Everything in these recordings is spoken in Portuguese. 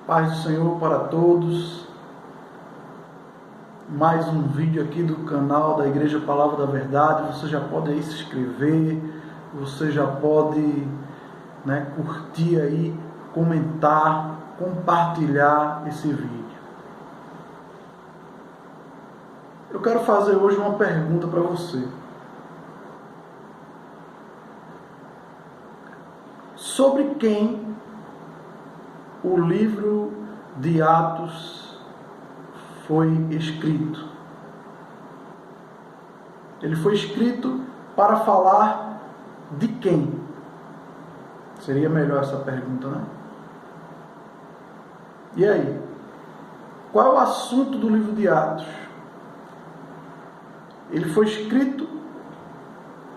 Paz do Senhor para todos. Mais um vídeo aqui do canal da Igreja Palavra da Verdade. Você já pode aí se inscrever, você já pode curtir aí, comentar, compartilhar esse vídeo. Eu quero fazer hoje uma pergunta para você. Sobre quem o livro de Atos foi escrito? Ele foi escrito para falar de quem? Seria melhor essa pergunta, né? E aí? Qual é o assunto do livro de Atos? Ele foi escrito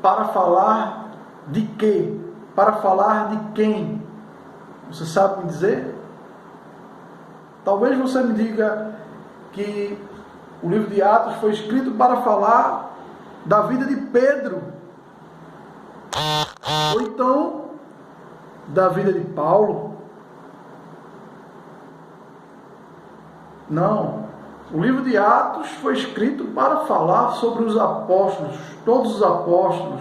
para falar de quê? Para falar de quem? Você sabe me dizer? Talvez você me diga que o livro de Atos foi escrito para falar da vida de Pedro. Ou então, da vida de Paulo. Não. O livro de Atos foi escrito para falar sobre os apóstolos, todos os apóstolos.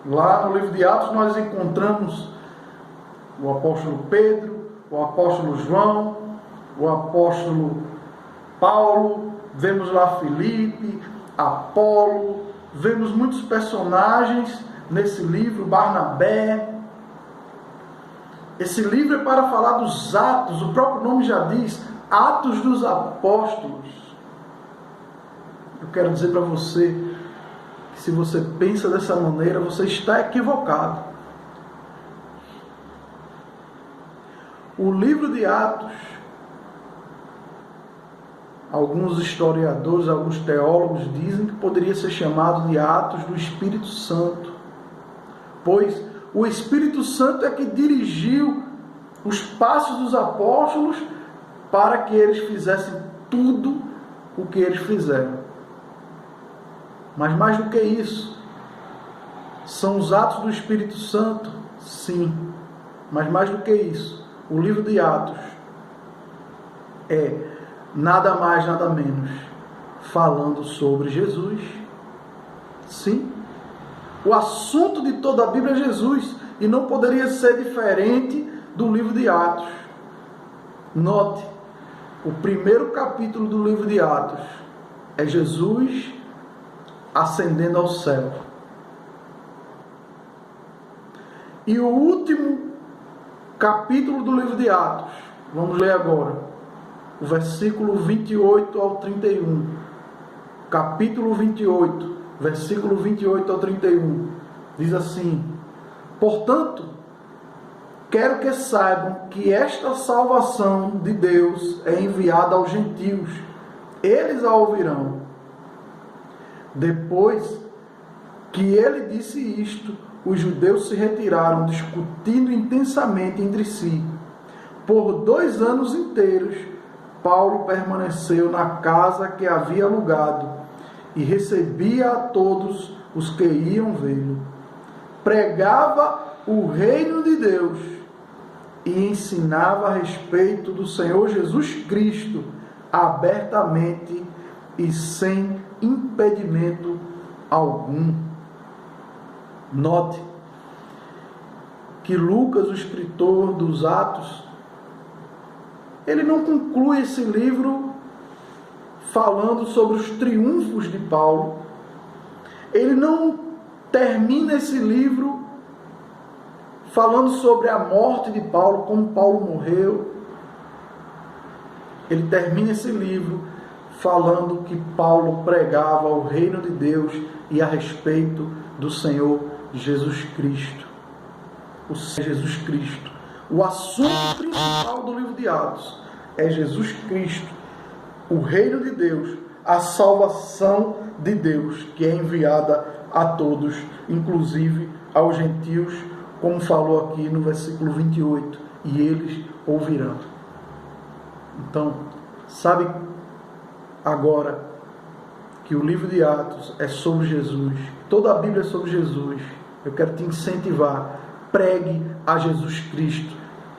Lá no livro de Atos nós encontramos o apóstolo Pedro, o apóstolo João, o apóstolo Paulo, vemos lá Filipe, Apolo, vemos muitos personagens nesse livro, Barnabé. Esse livro é para falar dos atos, o próprio nome já diz, Atos dos Apóstolos. Eu quero dizer para você que se você pensa dessa maneira, você está equivocado. O livro de Atos, alguns historiadores, alguns teólogos dizem que poderia ser chamado de Atos do Espírito Santo, pois o Espírito Santo é que dirigiu os passos dos apóstolos para que eles fizessem tudo o que eles fizeram. Mas mais do que isso, são os atos do Espírito Santo? Sim. Mas mais do que isso, o livro de Atos é nada mais, nada menos falando sobre Jesus. Sim. O assunto de toda a Bíblia é Jesus e não poderia ser diferente do livro de Atos. Note, o primeiro capítulo do livro de Atos é Jesus ascendendo ao céu. E o último capítulo do livro de Atos, vamos ler agora, o versículo 28 ao 31. Capítulo 28, versículo 28 ao 31. Diz assim: portanto, quero que saibam que esta salvação de Deus é enviada aos gentios. Eles a ouvirão. Depois que ele disse isto, os judeus se retiraram, discutindo intensamente entre si. Por 2 anos inteiros, Paulo permaneceu na casa que havia alugado e recebia a todos os que iam vê-lo. Pregava o reino de Deus e ensinava a respeito do Senhor Jesus Cristo abertamente e sem impedimento algum. Note que Lucas, o escritor dos Atos, ele não conclui esse livro falando sobre os triunfos de Paulo. Ele não termina esse livro falando sobre a morte de Paulo, como Paulo morreu. Ele termina esse livro falando que Paulo pregava o reino de Deus e a respeito do Senhor Jesus Cristo. O Senhor Jesus Cristo. O assunto principal do livro de Atos é Jesus Cristo, o reino de Deus, a salvação de Deus, que é enviada a todos, inclusive aos gentios, como falou aqui no versículo 28, e eles ouvirão. Então, sabe agora que o livro de Atos é sobre Jesus, toda a Bíblia é sobre Jesus. Eu quero te incentivar, pregue a Jesus Cristo,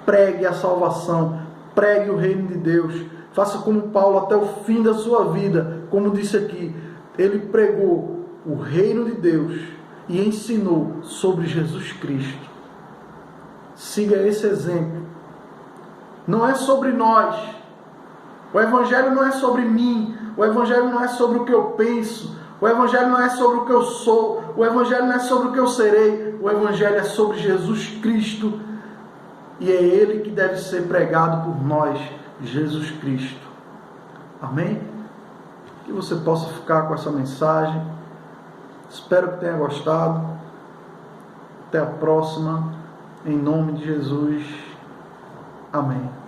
pregue a salvação, Pregue o reino de Deus. Faça como Paulo até o fim da sua vida. Como disse aqui, ele pregou o reino de Deus e ensinou sobre Jesus Cristo. Siga esse exemplo. Não é sobre nós. O Evangelho não é sobre mim. O Evangelho não é sobre o que eu penso. O Evangelho não é sobre o que eu sou. O Evangelho não é sobre o que eu serei. O Evangelho é sobre Jesus Cristo. E é Ele que deve ser pregado por nós, Jesus Cristo. Amém? Que você possa ficar com essa mensagem. Espero que tenha gostado. Até a próxima. Em nome de Jesus. Amém.